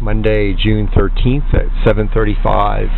Monday, June 13th at 7:35.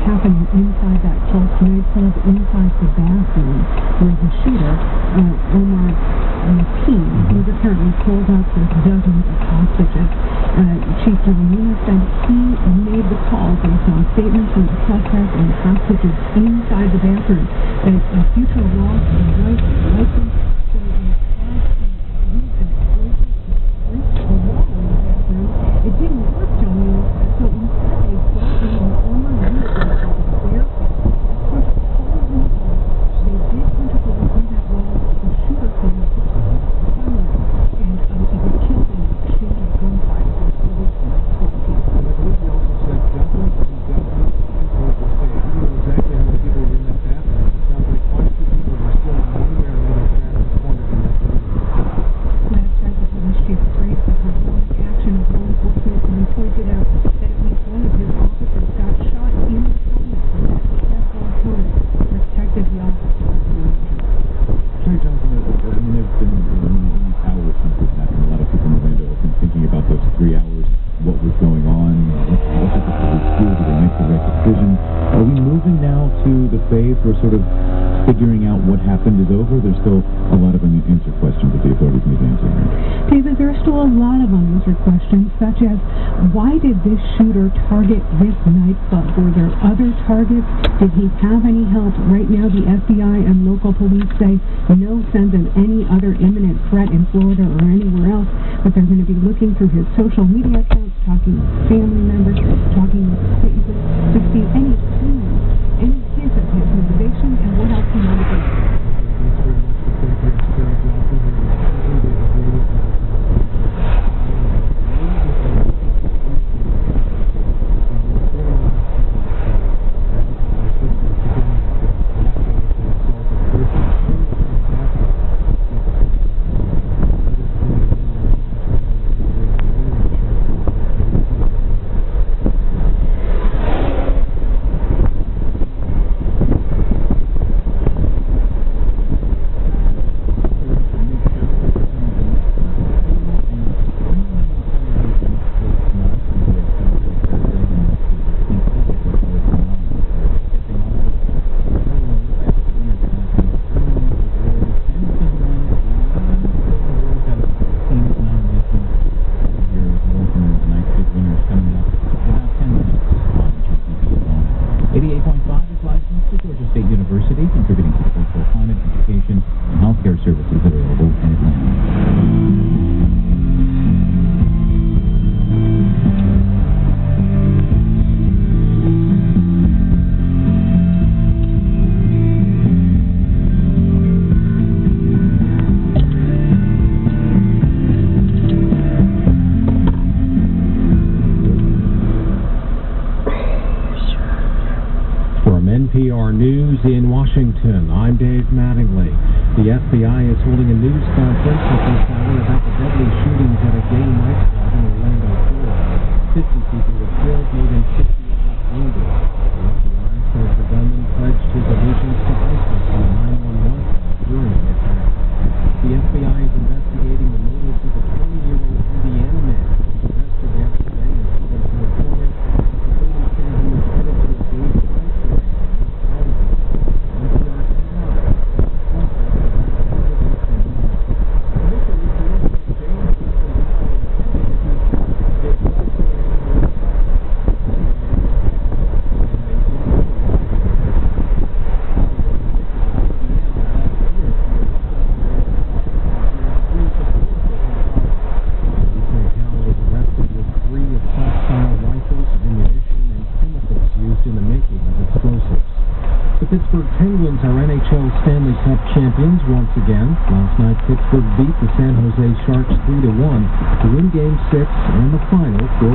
Happening inside that Pulse nightclub, inside the bathroom, where the shooter, Emory University, was apparently pulled up with dozens of hostages. Chief Delaney said he made the call based on statements from the suspect and hostages inside the bathroom that a future loss of life is likely. So he had to use an explosive to breach the wall in the bathroom. It didn't work, Delaney said, so instead they brought in an armored vehicle. We're sort of figuring out what happened is over. There's still a lot of unanswered questions that the authorities need to answer. David, there are still a lot of unanswered questions, such as why did this shooter target this nightclub? Were there other targets? Did he have any help? Right now, the FBI and local police say no sense of any other imminent threat in Florida or anywhere else, but they're going to be looking through his social media accounts, talking with family members, talking with acquaintances to see any clues, any hints of his motivation and what else he might have done. State University, contributing to the cultural climate, education, and healthcare services available in Atlanta. NPR News in Washington, I'm Dave Mattingly. The FBI is holding a news conference at this hour about the deadly shootings at a gay nightclub in Orlando, Florida. 50 people were killed, more than 50 wounded. The FBI says the gunman pledged his allegiance to ISIS on a 911 call during the attack. The FBI is investigating the motives of a 20-year-old Indiana man who was arrested yesterday in Southern California. Authorities say he was headed to a gay pride parade. Pittsburgh Penguins are NHL Stanley Cup champions once again. Last night, Pittsburgh beat the San Jose Sharks 3-1 to win Game 6 and the final 4-2.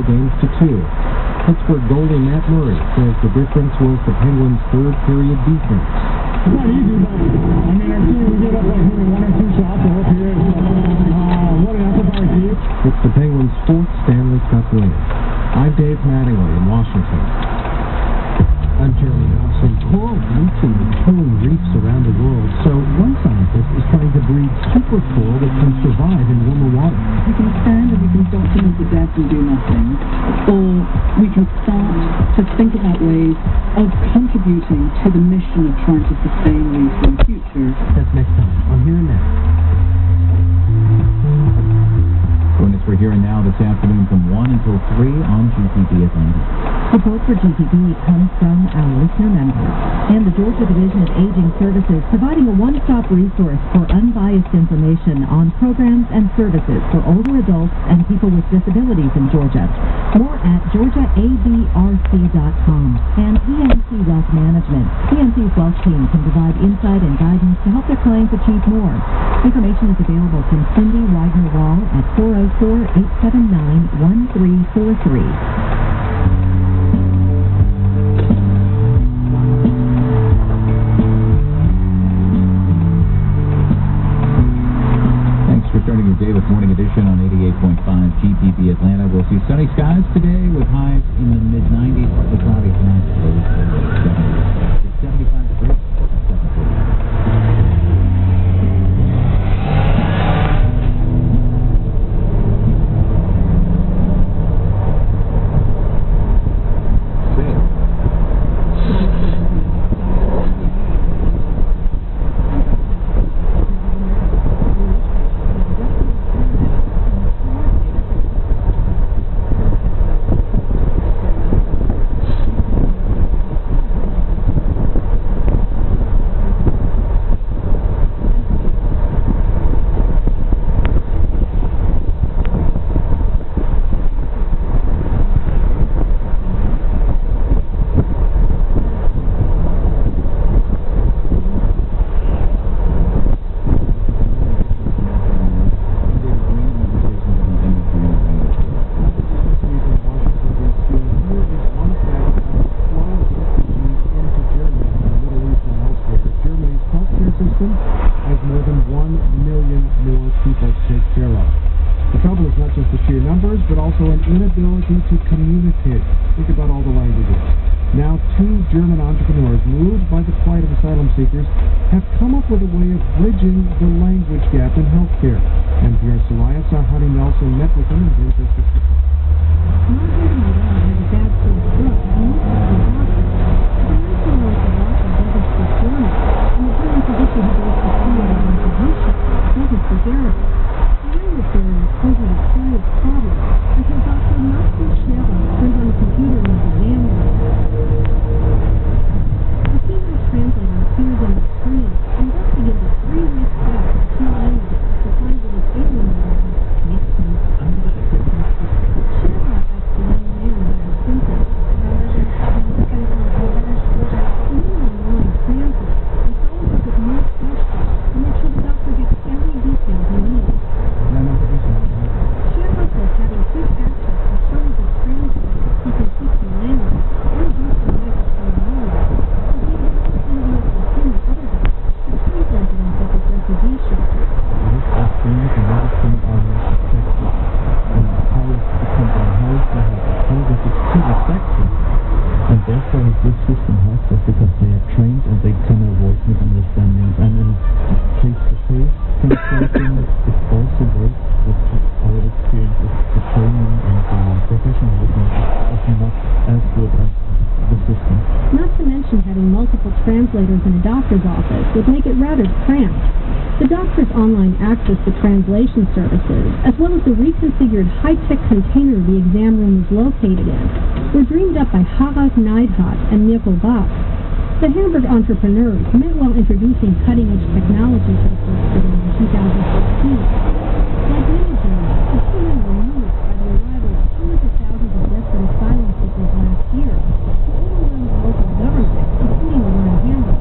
Pittsburgh goalie Matt Murray says the difference was the Penguins' third period defense. It's not easy, but I mean, our team, we get up like maybe one or two shots the whole period. What an effort by our team. It's the Penguins' fourth Stanley Cup win. I'm Dave Mattingly in Washington. I'm Jeremy Nelson. Coral bleaching and killing reefs around the world, so one scientist is trying to breed super coral that can survive in warmer water. We can stand and we can document the death and do nothing, or we can start to think about ways of contributing to the mission of trying to sustain reefs in the future. That's next time on Here and Now. Join us for Here and Now this afternoon from 1 until 3 on GPB Atlantic. Support for GPB comes from our listener members and the Georgia Division of Aging Services, providing a one-stop resource for unbiased information on programs and services for older adults and people with disabilities in Georgia. More at georgiaabrc.com. And PNC Wealth Management. PNC's wealth team can provide insight and guidance to help their clients achieve more. Information is available from Cindy Widener-Wall at 404-879-1343. Starting your day with Morning Edition on 88.5 GPB Atlanta. We'll see sunny skies today with highs in the mid-90s. Partly cloudy tonight. It's 75 degrees. Inability to communicate. Think about all the languages. Now, 2 German entrepreneurs, moved by the plight of asylum seekers, have come up with a way of bridging the language gap in healthcare. NPR's Soraya Sarhadi Nelson met with them and brings us this. Translators in a doctor's office would make it rather cramped. The doctor's online access to translation services, as well as the reconfigured high-tech container the exam room is located in, were dreamed up by Harald Neidhardt and Mirko Bach. The Hamburg entrepreneurs meant while introducing cutting-edge technology to the hospital in 2014. Like many Germans, the team were moved by the arrival of hundreds of thousands of desperate asylum seekers last year, who overwhelmed the local government, including the one in Hamburg.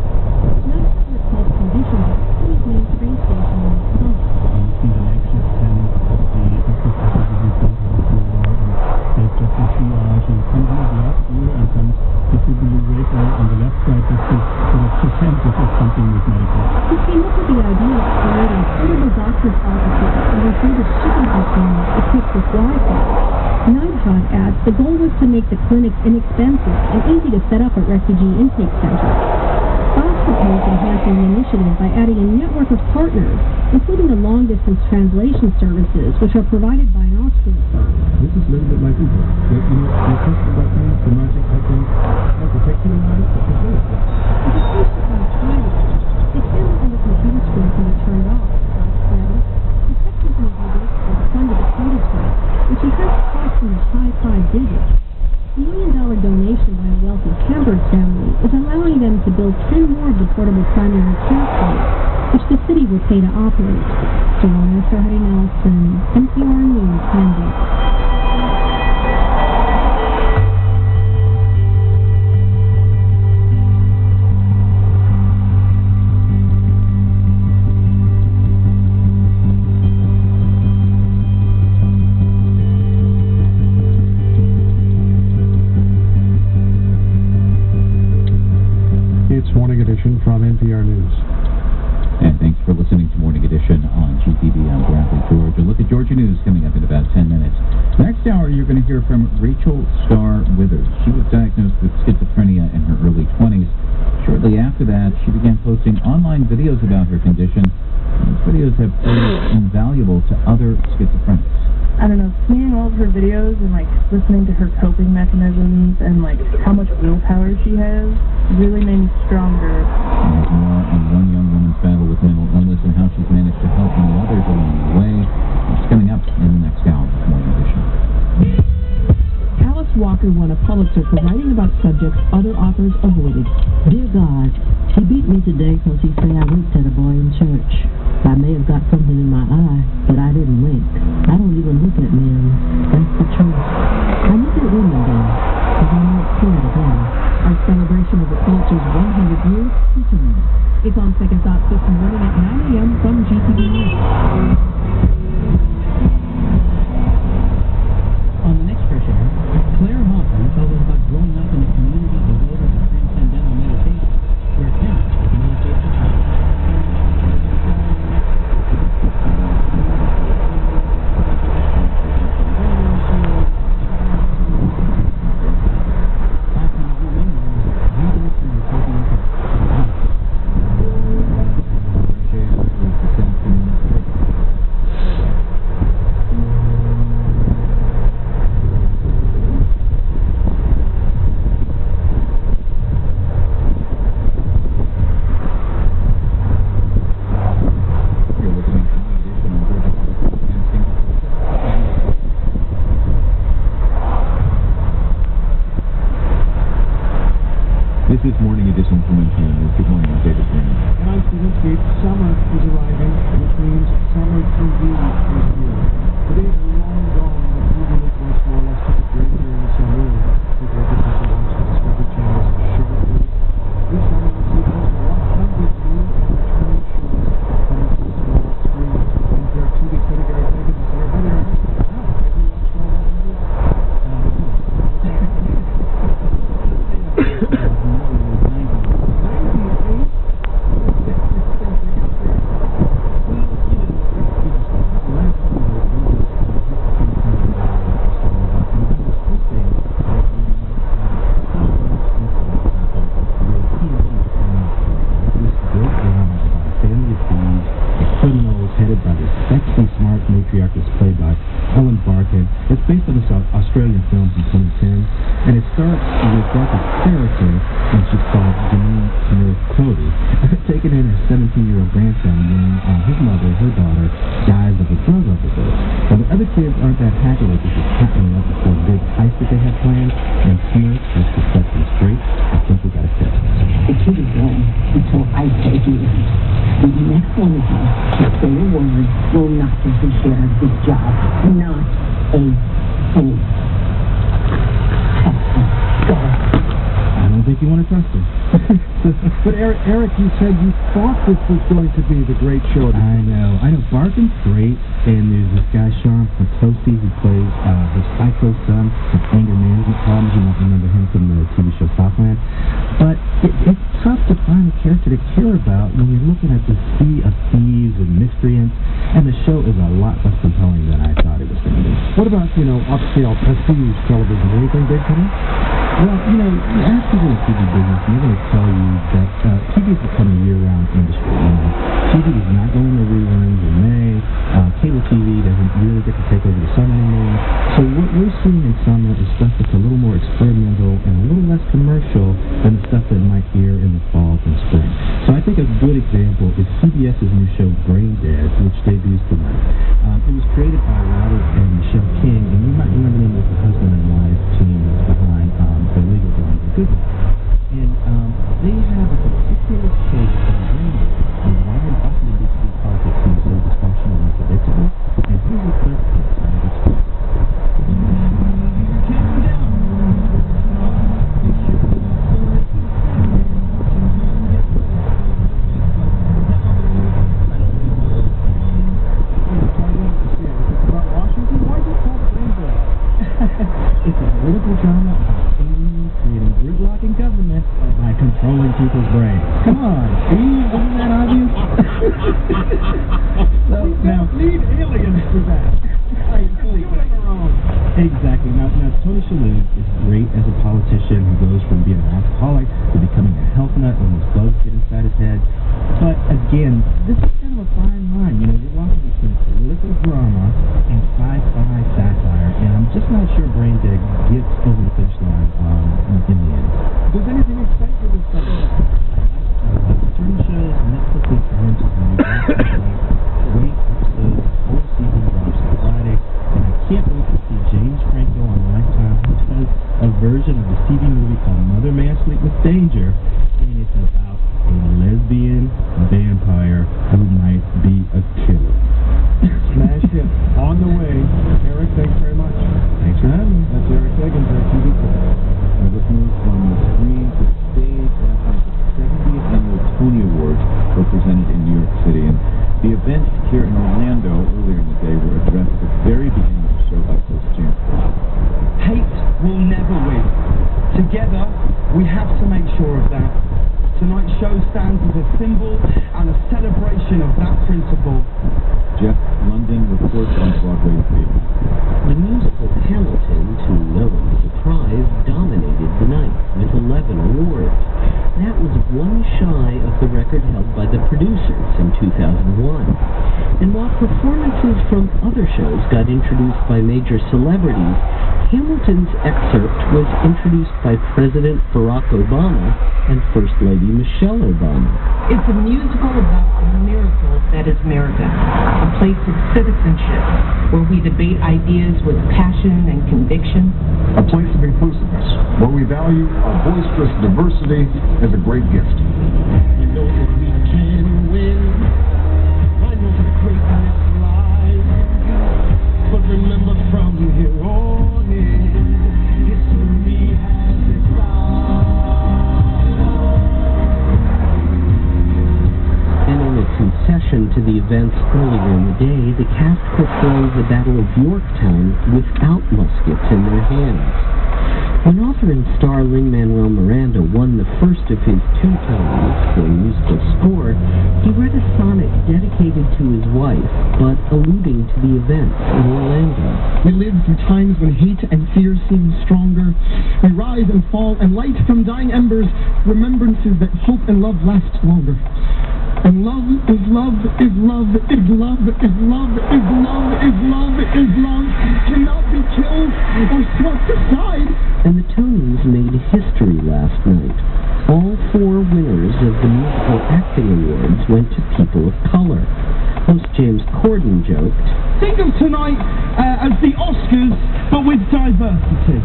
Todd adds, the goal was to make the clinics inexpensive and easy to set up at refugee intake centers. Bob proposed enhancing the initiative by adding a network of partners, including the long-distance translation services, which are provided by an Austrian firm. This is a little bit like Uber. You press the button, the magic happens, and it takes you to life, but it's really fast. If a patient tried it, they can on the computer screen can be turned off. Detectives may do this or fund a prototype, which has cost in the high 5 digits. The $1 million donation by a wealthy Hamburg family is allowing them to build 10 more of the portable primary care clinics, which the city will pay to operate. Joanna Sarhady-Nelson, NPR News, Hamburg. Morning Edition from NPR News. And thanks for listening to Morning Edition on GTV. I'm Bradley George. A look at Georgia News coming up in about 10 minutes. Next hour, you're going to hear from Rachel Starr Withers. She was diagnosed with schizophrenia in her early 20s. Shortly after that, she began posting online videos about her condition. Those videos have proved invaluable to other schizophrenics. I don't know, seeing all of her videos and, listening to her coping mechanisms and, how much willpower she has really made me stronger. And more on one young woman's battle with mental illness and how she's managed to help many others along the way. It's coming up in the next hour of Morning Edition. Alice Walker won a Pulitzer for writing about subjects other authors avoided. Dear God, he beat me today because he said I winked at a boy in church. I may have got something in my eye, but I didn't wink. I don't even look at men. That's the truth. I look at women, though, because I'm not scared of them. Our celebration of the Pulitzer's 100 years continues. It's on Second Thought this morning at 9 a.m. from GTV News. On the next Fresh Air, Claire Hoffman tells us about growing up in a community devoted to transcendental meditation, where parents meditate to children. This is Morning Edition from NPR News. Good morning, I'm David Green. And I'm Stephen Skeet. Summer is arriving, which means summer TV is here. Today's long gone, the TV networks more or less took a break during the summer, and people are getting to watch the Discovery Channel's shortly. This summer we'll see close to 100 new and returning shows coming to the small screen. And there are TV critic Eric Higgins is here. Hi there. Have you watched all 100? It's based on this Australian film from 2010, and it starts with Dorothy's character, and she's called Janine Smith Cody, taking in her 17-year-old grandson when his mother, her daughter, dies of a drug overdose. Now, the other kids aren't that happy with this. It's happening up before a big heist that they have planned, and Smith has to set them straight. I think we gotta fix it. The kid is gone until I take you in. The next one of us to say a word will not interfere with this job. Not a thing. I don't think you want to trust him. But Eric, you said you thought this was going to be the great show. I know. Barton's great, and there's this guy, Sean Potosi, who plays his psycho son with anger management problems. You might remember him from the TV show Southland. But it's tough to find a character to care about when you're looking at the sea of thieves and miscreants, and the show is a lot less compelling than I thought it was going to be. What about, upscale prestige television? Anything big coming? Well, you ask people in the TV business, and they're going to tell you that TV has become a year-round industry. TV is not going to reruns in May. Cable TV doesn't really get to take over the summer anymore. So what we're seeing in summer is stuff that's a little more experimental and a little less commercial than the stuff that might air in the fall and spring. So I think a good example is CBS's new show Brain Dead, which debuts tonight. It was created by Robert and Michelle King, and you might remember them as the husband and wife team behind the legal drama The Good Wife. And they have a particular take on Brain Dead and why Washington, D.C. politics seems so dysfunctional and predictable. And here's a clip of some of its stories. It's a political drama about aliens creating gridlock in government by controlling people's brains. Come on, Steve, isn't that obvious? Now, need aliens for that. Exactly. Now Tony Shalhoub is great as a politician who goes from being an alcoholic to becoming a health nut when those bugs get inside his head. But again, this is kind of a fine line. You're walking between political drama and sci-fi satire, and I'm just not sure Brain Dead gets over the finish line in the end. Does anything excite you this summer? Certain shows, Netflix is orange is the new great episodes, whole season drops on Friday, and I can't wait to see James Franco on Lifetime, who does a version of the TV movie called Mother May I Sleep with Danger, and it's about a lesbian vampire who might be a killer. Smash hit. On the way. Eric, thanks very much. Thanks for having me. That's Eric Higgins, our TV critic. Now let's move from the screen to the stage after the 70th Annual Tony Awards were presented in New York City. And the events here in Orlando earlier in the day were addressed at the very beginning of the show by host James. Hate will never win. Together, we have to make sure of that. Tonight's show stands as a symbol and a celebration of that principle. Jeff London reports on Broadway Theater. The musical Hamilton, to no one's surprise, dominated the night with 11 awards. That was one shy of the record held by the producers in 2001. And while performances from other shows got introduced by major celebrities, Hamilton's excerpt was introduced by President Barack Obama and First Lady Michelle Obama. It's a musical about a miracle that is America, a place of citizenship where we debate ideas with passion and conviction. A place of inclusiveness, where we value our boisterous diversity as a great gift. I know that we can win. I know that greatness lies in you. But remember from here on in, history has its And in a concession to the events earlier in the day, the cast performed the Battle of Yorktown without muskets in their hands. When author and star Lin-Manuel Miranda won the first of his 2 Tonys for musical score, he read a sonnet dedicated to his wife, but alluding to the events in Orlando. We live through times when hate and fear seem stronger. We rise and fall and light from dying embers, remembrances that hope and love last longer. And love is love is love is love is love is love is love is love cannot be killed or swept aside. And the Tonys made history last night. All 4 winners of the Musical Acting Awards went to people of color. Host James Corden joked, "Think of tonight as the Oscars, but with diversity."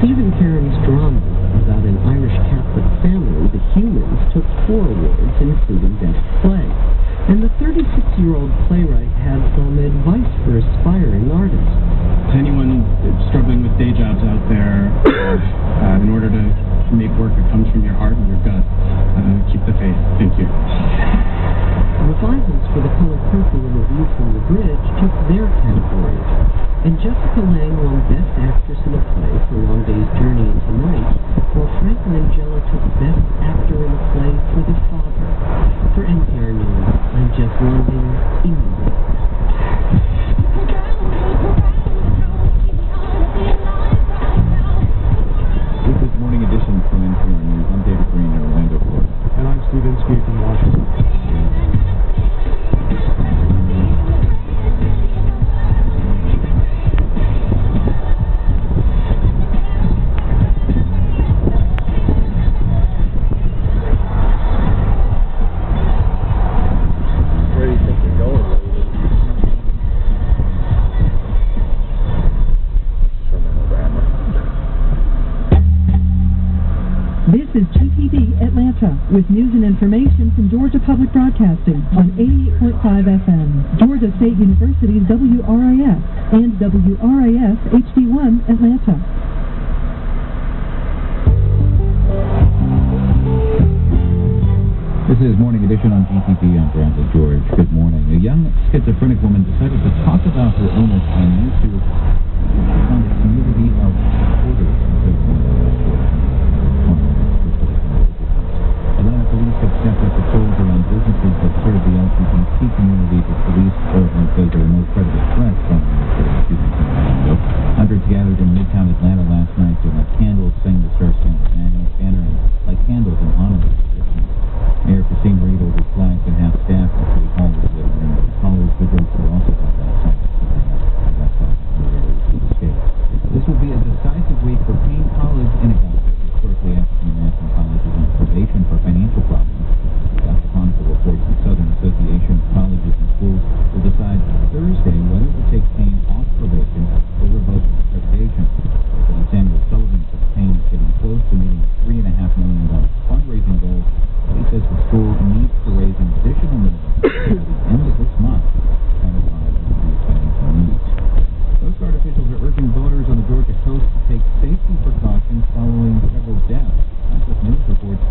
Stephen Caron's drama about an Irish Catholic family, The Humans, took 4 awards, including Best Play. And the 36-year-old playwright had some advice for aspiring artists. To anyone struggling with day jobs out there, in order to make work that comes from your heart and your gut, keep the faith. Thank you. Revivals for The Color Purple and A View from the Bridge took their categories. And Jessica Lange won Best Actress in a Play for Long Day's Journey into Night, while Frank Langella took Best Actor in a Play for The Father. For NPR News, I'm Jeff London in New York. This is Morning Edition from NPR News. I'm David Green in Orlando, Florida. And I'm Steve Inskeep from Washington. This is GPB Atlanta with news and information from Georgia Public Broadcasting on 88.5 FM, Georgia State University's WRIS, and WRIS HD1 Atlanta. This is Morning Edition on GTV. I'm Bradley George. Good morning. A young schizophrenic woman decided to talk about her illness on YouTube. She found a community of supporters. Atlanta police have stepped up patrols around businesses that serve the LGBT community. The police department says there are no credible threats from the shootings in Orlando. Hundreds gathered in Midtown Atlanta last night to light candles, sang the Star-Spangled Banner, and light candles in honor of the victims. Mayor Christine Reed ordered flags and half staff at City Hall was lit in college. Vigils were also held outside the escape. This will be a decisive week for Payne College in Augusta. Historically African-American College is on probation for financial problems. The Chronicle reports the Southern Association of Colleges and Schools will decide Thursday whether to take Payne off probation or revoke accreditation. President Samuel Sullivan says Payne is getting close to meeting a $3.5 million fundraising goal. He says the school needs to raise an additional minimum at the end of this month to satisfy the financial needs. Coast Guard officials are urging voters on the Georgia coast to take safety precautions following several deaths. Access News reports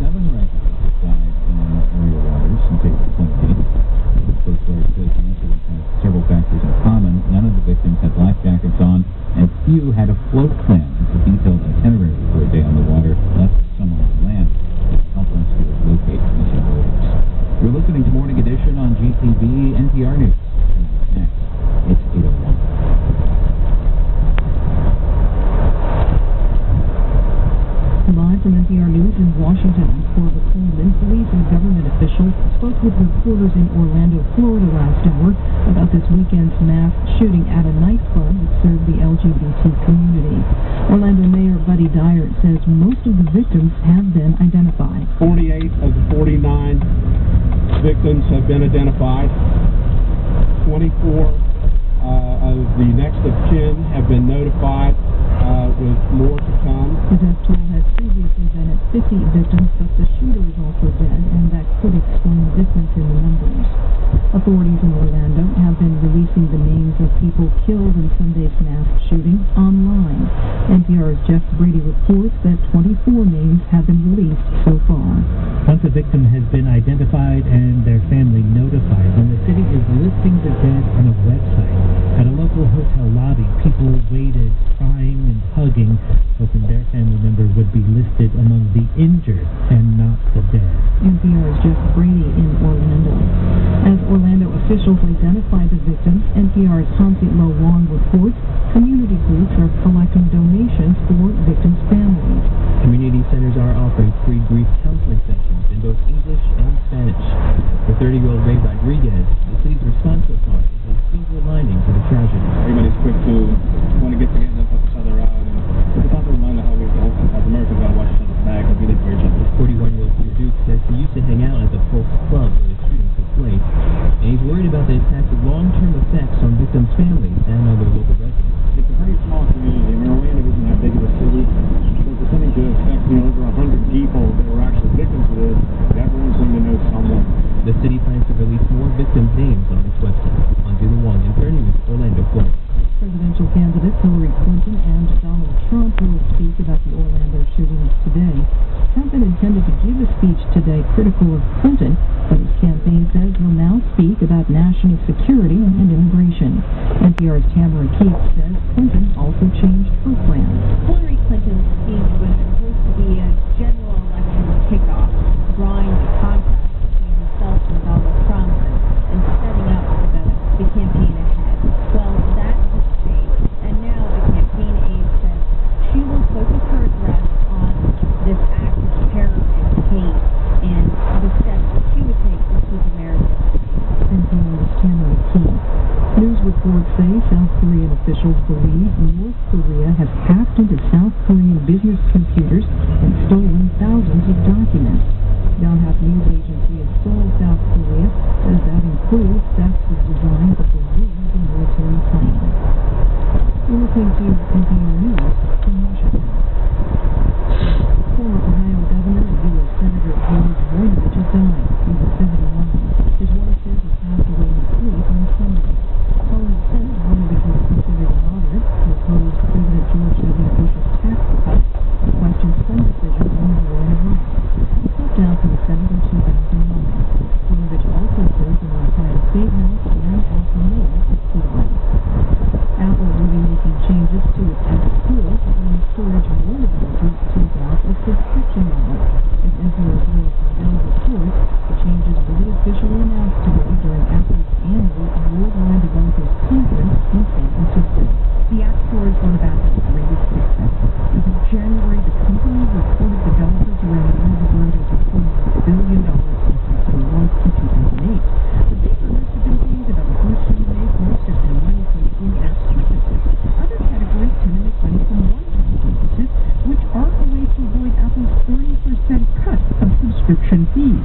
7 residents have died in area waters since April 28th. The Coast Guard says the incident has several factors in common. None of the victims had life jackets on, and few had a float plan. It's a detailed itinerary for a day on the water, less someone on land. Help rescuers locate missing voters. You're listening to Morning Edition on GTV NPR News. Next, it's 8:01. Live from NPR News in Washington, Corbett Coleman, police and government officials spoke with reporters in Orlando, Florida last hour about this weekend's mass shooting at a nightclub that served the LGBT community. Orlando Mayor Buddy Dyer says most of the victims have been identified. 48 of the 49 victims have been identified. 24 of the next of kin have been notified, with more to come. The death toll has previously been at 50 victims, but the shooter is also dead, and that could explain the difference in the numbers. Authorities in Orlando have been releasing the names of people killed in Sunday's mass shooting online. NPR's Jeff Brady reports that 24 names have been released so far. Once a victim has been identified and their family notified, then the city is listing the dead on a website. At a local hotel lobby, people waited, crying and hugging, hoping their family member would be listed among the injured and not the dead. NPR's Jeff Brady in Orlando. As Orlando officials identify the victims, NPR's Hansi Lo Wong reports community groups are collecting donations for victims' families. Community centers are offering free grief counseling sessions in both English and Spanish. For 30-year-old Ray Rodriguez, the city's response so far is a silver lining to the tragedy. Everybody's quick to want to get together and help each other out, and it's a constant reminder how we both, as Americans, got to watch each other's back and be there for each other. 41-year-old Peter Duke says he used to hang out at the Pulse Club where the shooting took place, and he's worried about the attack's long-term effects on victims' families and other local residents. It's a pretty small community. I mean, Orlando isn't that big of a city, so for something to affect, over 100 people that were actually victims of this, everyone's going to know someone. The city plans to release more victims' names on its website. On Dula Wong, NPR News, Orlando, Florida. Presidential candidates Hillary Clinton and Donald Trump will speak about the Orlando shootings today. Trump and Trump intended to give a speech today critical of Clinton, but his campaign says he'll now speak about national security and immigration. NPR's Tamara Keith says Clinton also changed her plans. Hillary Clinton's speech was supposed to be a general election kickoff, drawing the contrast between himself and Donald Trump and setting up the campaign ahead. Well, that has changed, and now the campaign aide says she will focus her address on this act of terror and hate and the steps that she would take to keep America safe. NPR's Tamara Keith. News reports say South Korean officials believe North Korea has hacked into South Korean business computers and stolen thousands of documents. Yonhap News Agency of Seoul, South Korea, says that includes thefts of designs of balloons and military planes. We're listening to NPR News from Washington. Former Ohio Governor and U.S. Senator George Voinovich has died. He was 71. His wife says he passed away in sleep on Sunday. Following the Senate, Voinovich was considered a moderate who opposed President George W. Bush's tax cuts and questioned some decisions on the war in Iraq. He stepped down from the Senate in 2009. Voinovich also served in the Ohio State House and as the mayor of Cleveland. Apple will be making changes to its app stores that will encourage more developers to adopt a subscription model. As NPR's Laura Fidel reports, the changes will be officially announced today during Apple's annual Worldwide Developers Conference in San Francisco. The app store is one of Apple's greatest successes. As of January, the company reported developers around the world earned over $4 billion since it launched in 2008. The big earners have been game developers who make most of their money from in-app purchases. Other categories tend to make money from one-time purchases, which are a way to avoid Apple's 30% cut of subscription fees.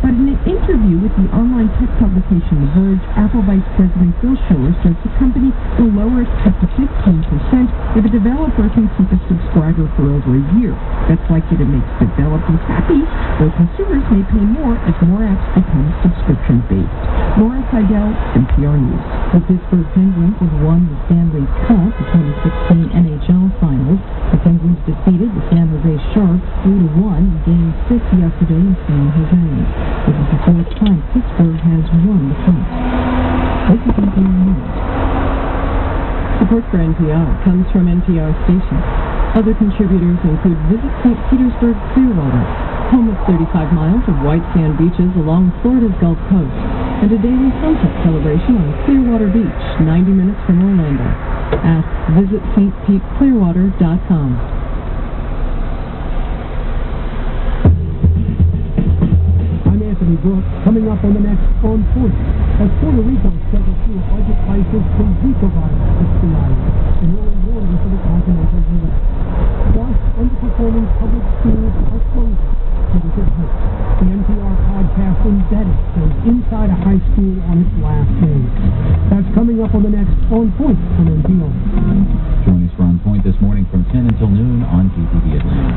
But in an interview with the online tech publication The Verge, Apple Vice President Phil Schiller says the company will lower its cut to 15% if a developer can keep a subscriber for over a year. That's likely to make developers happy, though consumers may pay more as more apps become subscription-based. Laura Fidel, NPR News. The Pittsburgh Penguins have won the Stanley Cup, the 2016 NHL Finals. The Penguins defeated the San Jose Sharks 3-1 in Game 6 yesterday in San Jose. This is the fourth time Pittsburgh has won the cup. This is NPR News. Support for NPR comes from NPR stations. Other contributors include Visit St. Petersburg Clearwater, home of 35 miles of white sand beaches along Florida's Gulf Coast, and a daily sunset celebration on Clearwater Beach, 90 minutes from Orlando. Ask visitstpeteclearwater.com. I'm Anthony Brooks. Coming up on the next On Point, as Puerto Rico struggles through a budget crisis, the Zika virus hits the island, an early warning for the continental U.S. Plus, underperforming public schools are closing to the good hope. The NPR podcast Embedded goes inside a high school on its last day. That's coming up on the next On Point from NPR. Join us for On Point this morning from 10 until noon on GTV Atlanta.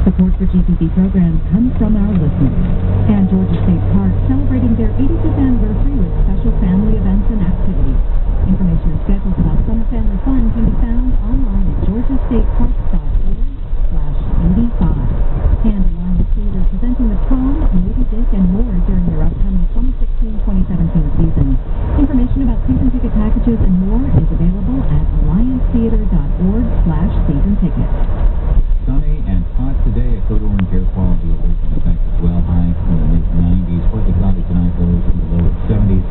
Support for GTV programs comes from our listeners. And Georgia State Park celebrating their 85th anniversary with special family events and activities. Information and schedules about summer family fun can be found online at georgiastatepark.org/85. And Alliance Theater presenting The Prom, Moby Dick, and more during their upcoming 2016-2017 season. Information about season ticket packages and more is available at alliancetheater.org/season tickets. Sunny and hot today. A code orange air quality alert in effect as well. Highs in the mid-90s. Partly cloudy tonight, lows in the lower 70s.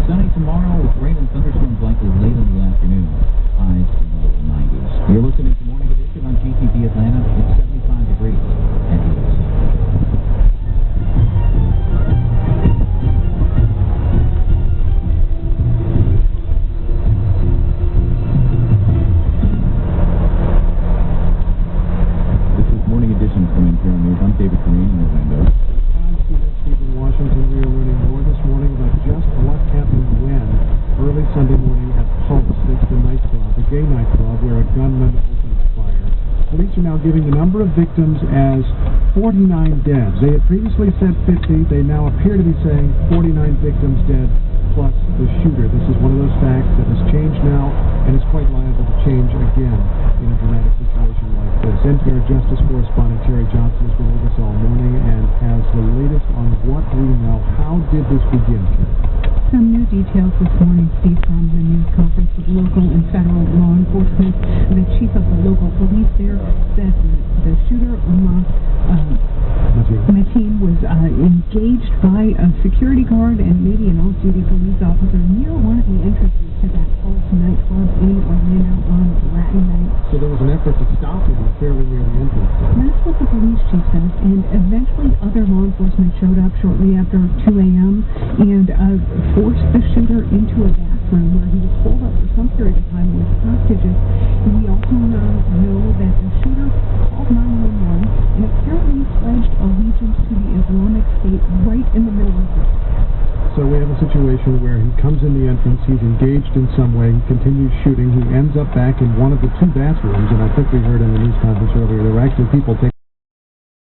Sunny tomorrow with rain and thunderstorms likely late in the afternoon. Highs in the lower 90s. You're listening to Morning Edition on GTV Atlanta. It's 75 degrees at the from NPR News. I'm David Green in Orlando. I'm Steve in Washington. We are learning more this morning about just what happened when. Early Sunday morning at Pulse, it's the nightclub, a gay nightclub where a gunman opened fire. Police are now giving the number of victims as 49 dead. They had previously said 50. They now appear to be saying 49 victims dead plus the shooter. This is one of those facts that has changed now and is quite liable to change again in a dramatic situation like this. NPR Justice correspondent Terry Johnson has been with us all morning and has the latest on what we know. How did this begin, Terry? Some new details this morning, Steve, from the news conference with local and federal law enforcement. The chief of the local police there said the shooter, Omar Mateen, was engaged by a security guard and maybe an off-duty police officer near one of the entrances to that Pulse nightclub in Orlando on Latin night. So there was an effort to stop him fairly near the entrance. That's what the police chief says, and eventually other law enforcement showed up shortly after 2 a.m. and forced the shooter into a bathroom where he was holed up for some period of time with hostages. We also know that the shooter called 911 and apparently pledged allegiance to the Islamic State right in the middle of this. So we have a situation where he comes in the entrance, he's engaged in some way, he continues shooting, he ends up back in one of the two bathrooms, and I think we heard in the news conference earlier, there were actually people taking